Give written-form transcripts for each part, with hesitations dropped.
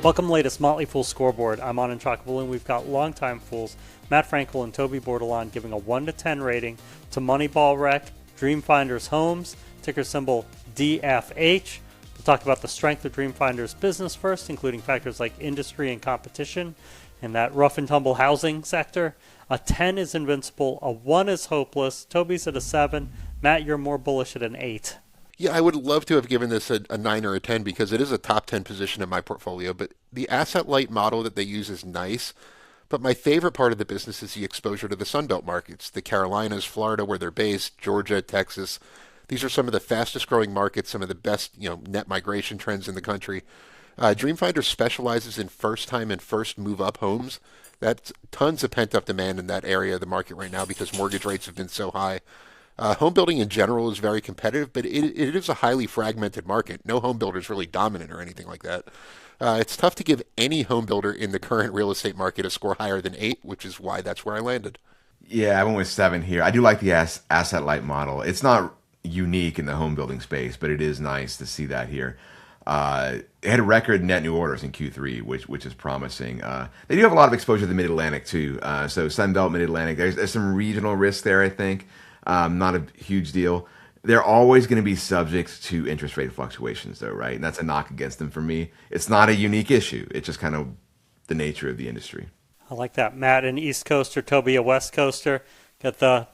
Welcome to the latest Motley Fool Scoreboard. I'm Anand Chokkavelu, and we've got longtime fools Matt Frankel and Toby Bordelon giving a 1 to 10 rating to Moneyball Rec, Dreamfinders Homes, ticker symbol DFH. We'll talk about the strength of Dreamfinders business first, including factors like industry and competition in that rough and tumble housing sector. A 10 is invincible, a 1 is hopeless. Toby's at a 7. Matt, you're more bullish at an 8. Yeah, I would love to have given this a 9 or a 10 because it is a top 10 position in my portfolio, but the asset-light model that they use is nice. But my favorite part of the business is the exposure to the Sunbelt markets, the Carolinas, Florida, where they're based, Georgia, Texas. These are some of the fastest growing markets, some of the best net migration trends in the country. Dreamfinder specializes in first-time and first move-up homes. That's tons of pent-up demand in that area of the market right now because mortgage rates have been so high. Home building in general is very competitive, but it is a highly fragmented market. No home builder is really dominant or anything like that. It's tough to give any home builder in the current real estate market a score higher than 8, which is why that's where I landed. Yeah, I went with 7 here. I do like the asset-light model. It's not unique in the home building space, but it is nice to see that here. It had a record net new orders in Q3, which is promising. They do have a lot of exposure to the Mid-Atlantic, too. So Sunbelt, Mid-Atlantic, there's some regional risk there, I think. Not a huge deal. They're always going to be subject to interest rate fluctuations, though, right? And that's a knock against them for me. It's not a unique issue. It's just kind of the nature of the industry. I like that. Matt, an East Coaster, Toby, a West Coaster. Got the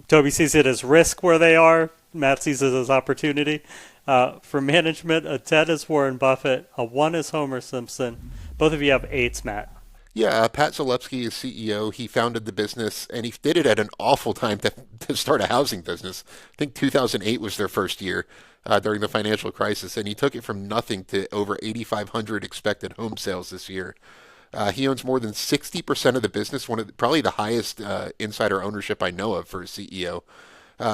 Toby sees it as risk where they are. Matt sees it as opportunity. For management, a 10 is Warren Buffett, a 1 is Homer Simpson. Both of you have 8s, Matt. Yeah, Pat Zalewski is CEO. He founded the business, and he did it at an awful time to start a housing business. I think 2008 was their first year during the financial crisis, and he took it from nothing to over 8,500 expected home sales this year. He owns more than 60% of the business, probably the highest insider ownership I know of for a CEO.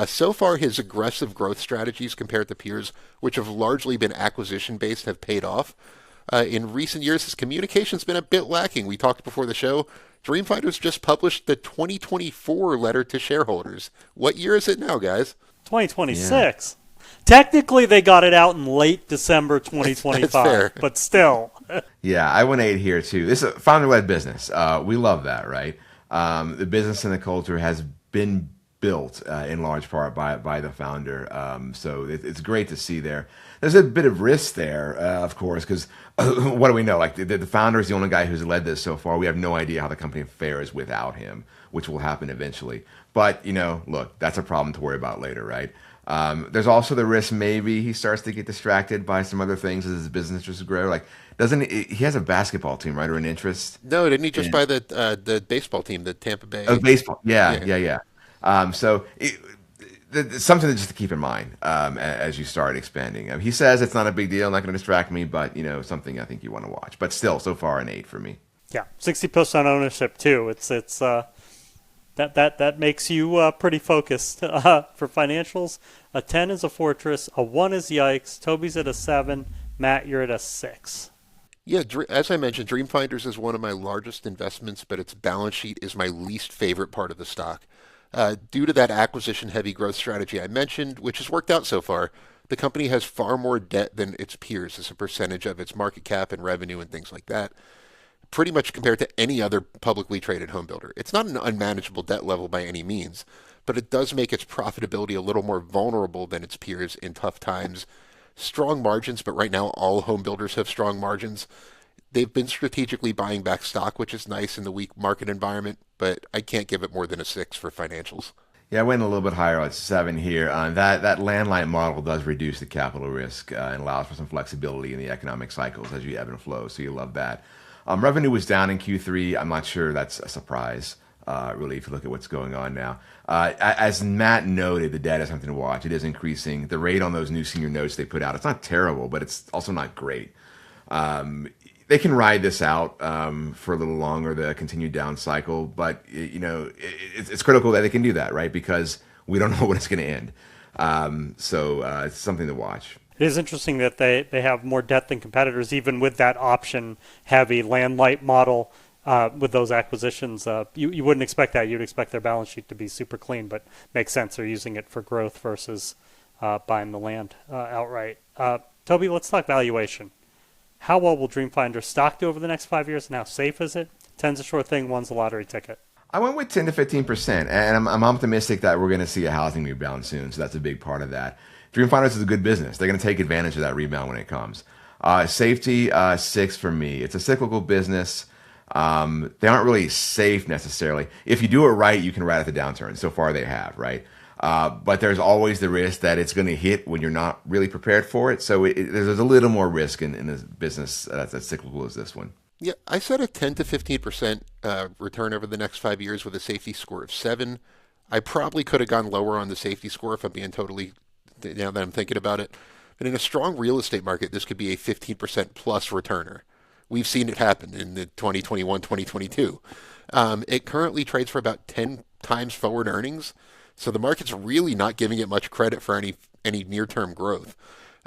So far, his aggressive growth strategies compared to peers, which have largely been acquisition-based, have paid off. In recent years, his communication's been a bit lacking. We talked before the show. Dreamfinders just published the 2024 letter to shareholders. What year is it now, guys? 2026. Yeah. Technically, they got it out in late December 2025, that's fair. But still. Yeah, I went 8 here, too. This is a founder-led business. We love that, right? The business and the culture has been built in large part by the founder. So it's great to see there. There's a bit of risk there, of course, because what do we know? Like the founder is the only guy who's led this so far. We have no idea how the company fares without him, which will happen eventually. But, look, that's a problem to worry about later, right? There's also the risk maybe he starts to get distracted by some other things as his business just grow. Like, he has a basketball team, right, or an interest? No, didn't he just buy the baseball team, the Tampa Bay? Oh, baseball. Yeah. So it's something just to keep in mind as you start expanding. He says it's not a big deal, not going to distract me, but something I think you want to watch. But still, so far an 8 for me. Yeah, 60% ownership too. It's that makes you pretty focused. For financials, a 10 is a fortress, a 1 is yikes. Toby's at a 7. Matt, you're at a 6. Yeah, as I mentioned, Dreamfinders is one of my largest investments, but its balance sheet is my least favorite part of the stock. Due to that acquisition-heavy growth strategy I mentioned, which has worked out so far, the company has far more debt than its peers as a percentage of its market cap and revenue and things like that, pretty much compared to any other publicly traded home builder. It's not an unmanageable debt level by any means, but it does make its profitability a little more vulnerable than its peers in tough times. Strong margins, but right now all home builders have strong margins. They've been strategically buying back stock, which is nice in the weak market environment, but I can't give it more than a 6 for financials. Yeah, I went a little bit higher at 7 here. That landline model does reduce the capital risk and allows for some flexibility in the economic cycles as you ebb and flow, so you love that. Revenue was down in Q3. I'm not sure that's a surprise, really, if you look at what's going on now. As Matt noted, the debt is something to watch. It is increasing. The rate on those new senior notes they put out, it's not terrible, but it's also not great. They can ride this out for a little longer, the continued down cycle, but it's critical that they can do that, right? Because we don't know when it's going to end. So it's something to watch. It is interesting that they have more debt than competitors, even with that option-heavy land-light model with those acquisitions. You wouldn't expect that. You'd expect their balance sheet to be super clean, but makes sense. They're using it for growth versus buying the land outright. Toby, let's talk valuation. How well will Dreamfinder stock do over the next 5 years, and how safe is it? 10's a sure thing, 1's a lottery ticket. I went with 10 to 15%, and I'm optimistic that we're going to see a housing rebound soon, so that's a big part of that. Dreamfinders is a good business. They're going to take advantage of that rebound when it comes. Safety, 6 for me. It's a cyclical business. They aren't really safe necessarily. If you do it right, you can ride out the downturn. So far they have, right? But there's always the risk that it's going to hit when you're not really prepared for it. So there's a little more risk in a business that's as cyclical as this one. Yeah, I said a 10 to 15% return over the next 5 years with a safety score of 7. I probably could have gone lower on the safety score if I'm being totally, now that I'm thinking about it. But in a strong real estate market, this could be a 15% plus returner. We've seen it happen in the 2021, 2022. It currently trades for about 10 times forward earnings. So the market's really not giving it much credit for any near-term growth.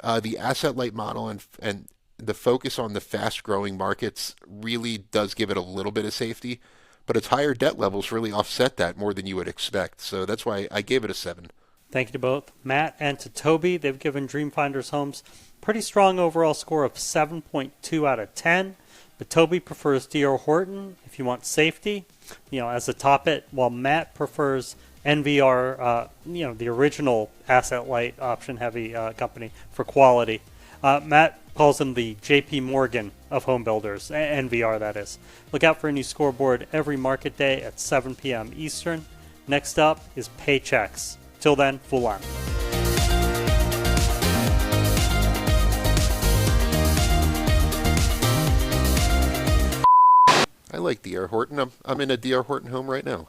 The asset-light model and the focus on the fast-growing markets really does give it a little bit of safety, but its higher debt levels really offset that more than you would expect. So that's why I gave it a 7. Thank you to both Matt and to Toby. They've given Dreamfinders Homes pretty strong overall score of 7.2 out of 10. But Toby prefers D.R. Horton if you want safety, as a top it, while Matt prefers NVR, the original asset-light option-heavy company for quality. Matt calls them the J.P. Morgan of home builders, NVR that is. Look out for a new scoreboard every market day at 7 p.m. Eastern. Next up is Paychecks. Till then, Fool on. I like D.R. Horton. I'm in a D.R. Horton home right now.